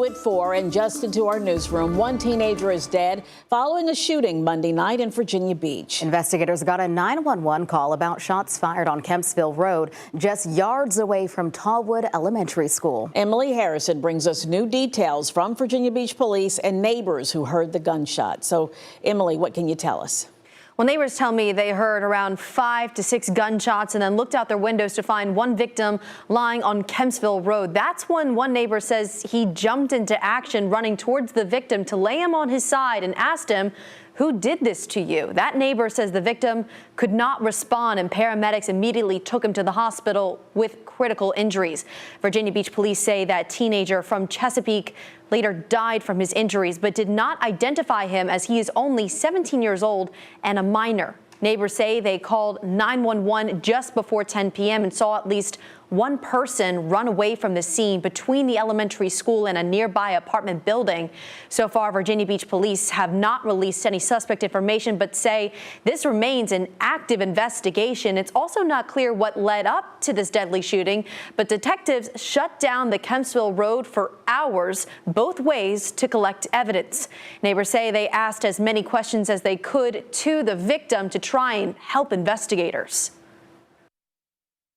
At 4 and just into our newsroom, one teenager is dead following a shooting Monday night in Virginia Beach. Investigators got a 911 call about shots fired on Kempsville Road, just yards away from Tallwood Elementary School. Emily Harrison brings us new details from Virginia Beach police and neighbors who heard the gunshot. So, Emily, what can you tell us? Well, neighbors tell me they heard around 5 to 6 gunshots and then looked out their windows to find one victim lying on Kempsville Road. That's when one neighbor says he jumped into action, running towards the victim to lay him on his side and asked him, "Who did this to you?" That neighbor says the victim could not respond and paramedics immediately took him to the hospital with critical injuries. Virginia Beach police say that teenager from Chesapeake later died from his injuries, but did not identify him as he is only 17 years old and a minor. Neighbors say they called 911 just before 10 p.m. and saw at least one person run away from the scene between the elementary school and a nearby apartment building. So far, Virginia Beach police have not released any suspect information, but say this remains an active investigation. It's also not clear what led up to this deadly shooting, but detectives shut down the Kempsville Road for hours both ways to collect evidence. Neighbors say they asked as many questions as they could to the victim to try and help investigators.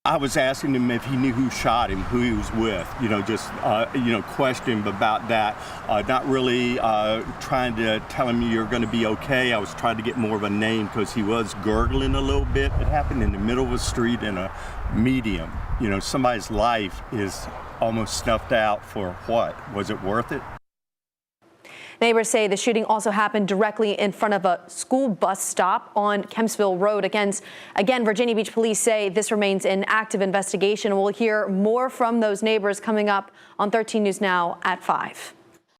I was asking him if he knew who shot him, who he was with, just, question him about that. Not really trying to tell him you're going to be okay. I was trying to get more of a name because he was gurgling a little bit. It happened in the middle of a street in a medium. Somebody's life is almost snuffed out for what? Was it worth it? Neighbors say the shooting also happened directly in front of a school bus stop on Kempsville Road. Again, Virginia Beach police say this remains an active investigation. We'll hear more from those neighbors coming up on 13 News Now at 5.